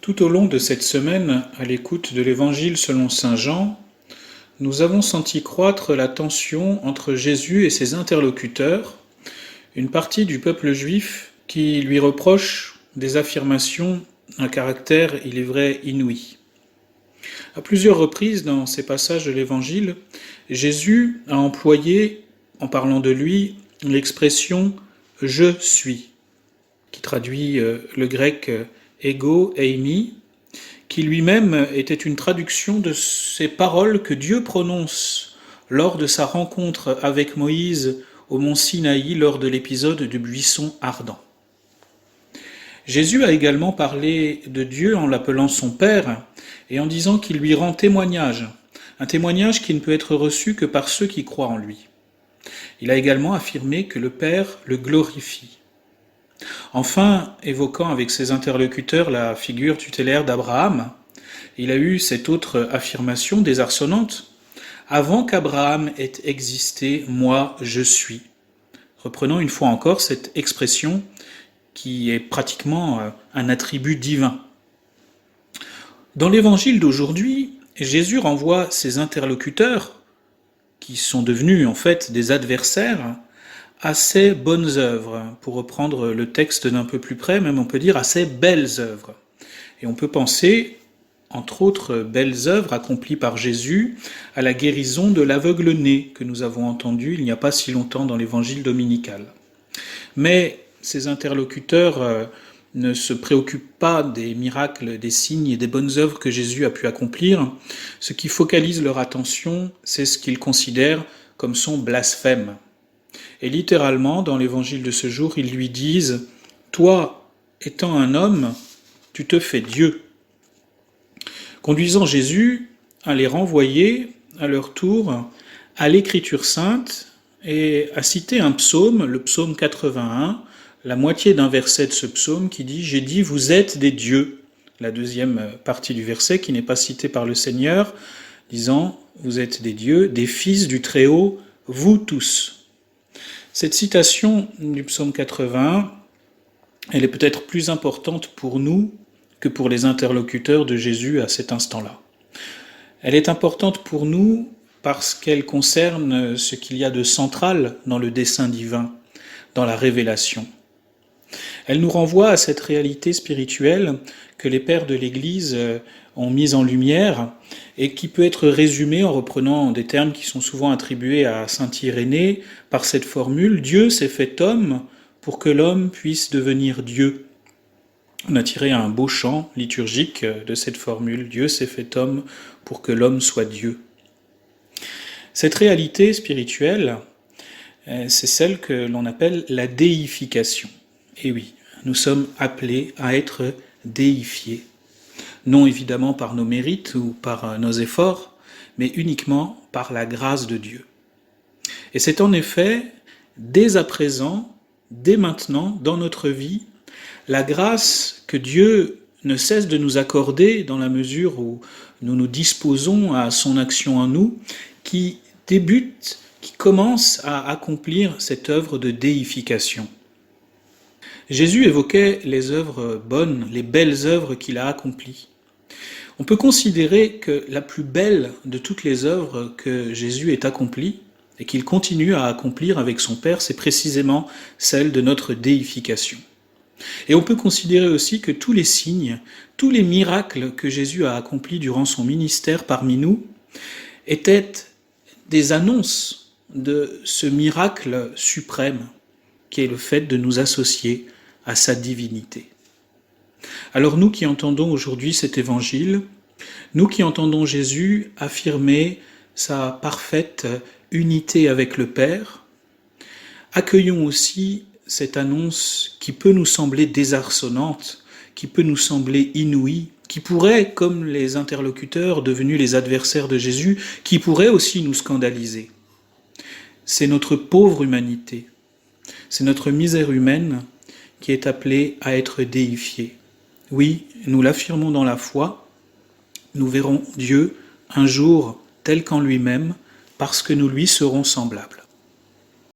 Tout au long de cette semaine, à l'écoute de l'Évangile selon saint Jean, nous avons senti croître la tension entre Jésus et ses interlocuteurs, une partie du peuple juif qui lui reproche des affirmations à caractère, il est vrai, inouï. À plusieurs reprises dans ces passages de l'Évangile, Jésus a employé, en parlant de lui, l'expression « je suis », qui traduit le grec ego, eimi, qui lui-même était une traduction de ces paroles que Dieu prononce lors de sa rencontre avec Moïse au mont Sinaï lors de l'épisode du buisson ardent. Jésus a également parlé de Dieu en l'appelant son Père et en disant qu'il lui rend témoignage, un témoignage qui ne peut être reçu que par ceux qui croient en lui. Il a également affirmé que le Père le glorifie. Enfin, évoquant avec ses interlocuteurs la figure tutélaire d'Abraham, il a eu cette autre affirmation désarçonnante. « Avant qu'Abraham ait existé, moi je suis ». Reprenant une fois encore cette expression qui est pratiquement un attribut divin. Dans l'évangile d'aujourd'hui, Jésus renvoie ses interlocuteurs, qui sont devenus en fait des adversaires, à ses bonnes œuvres, pour reprendre le texte d'un peu plus près, même on peut dire à ses belles œuvres. Et on peut penser, entre autres belles œuvres accomplies par Jésus, à la guérison de l'aveugle-né que nous avons entendu il n'y a pas si longtemps dans l'évangile dominical. Mais ces interlocuteurs ne se préoccupent pas des miracles, des signes et des bonnes œuvres que Jésus a pu accomplir. Ce qui focalise leur attention, c'est ce qu'ils considèrent comme son blasphème. Et littéralement, dans l'évangile de ce jour, ils lui disent « Toi, étant un homme, tu te fais Dieu », conduisant Jésus à les renvoyer, à leur tour, à l'Écriture sainte et à citer un psaume, le psaume 81, la moitié d'un verset de ce psaume qui dit « J'ai dit, vous êtes des dieux », la deuxième partie du verset qui n'est pas citée par le Seigneur, disant « Vous êtes des dieux, des fils du Très-Haut, vous tous ». Cette citation du psaume 81, elle est peut-être plus importante pour nous que pour les interlocuteurs de Jésus à cet instant-là. Elle est importante pour nous parce qu'elle concerne ce qu'il y a de central dans le dessein divin, dans la révélation. Elle nous renvoie à cette réalité spirituelle que les pères de l'Église ont mise en lumière et qui peut être résumée en reprenant des termes qui sont souvent attribués à saint Irénée par cette formule « Dieu s'est fait homme pour que l'homme puisse devenir Dieu ». On a tiré un beau chant liturgique de cette formule « Dieu s'est fait homme pour que l'homme soit Dieu ». Cette réalité spirituelle, c'est celle que l'on appelle la déification. Et oui, nous sommes appelés à être déifiés. Non évidemment par nos mérites ou par nos efforts, mais uniquement par la grâce de Dieu. Et c'est en effet, dès à présent, dès maintenant, dans notre vie, la grâce que Dieu ne cesse de nous accorder dans la mesure où nous nous disposons à son action en nous, qui débute, qui commence à accomplir cette œuvre de déification. Jésus évoquait les œuvres bonnes, les belles œuvres qu'il a accomplies. On peut considérer que la plus belle de toutes les œuvres que Jésus ait accomplies et qu'il continue à accomplir avec son Père, c'est précisément celle de notre déification. Et on peut considérer aussi que tous les signes, tous les miracles que Jésus a accomplis durant son ministère parmi nous étaient des annonces de ce miracle suprême qui est le fait de nous associer à sa divinité. Alors nous qui entendons aujourd'hui cet évangile, nous qui entendons Jésus affirmer sa parfaite unité avec le Père, accueillons aussi cette annonce qui peut nous sembler désarçonnante, qui peut nous sembler inouïe, qui pourrait, comme les interlocuteurs devenus les adversaires de Jésus, qui pourrait aussi nous scandaliser. C'est notre pauvre humanité, c'est notre misère humaine qui est appelée à être déifiée. Oui, nous l'affirmons dans la foi, nous verrons Dieu un jour tel qu'en lui-même, parce que nous lui serons semblables.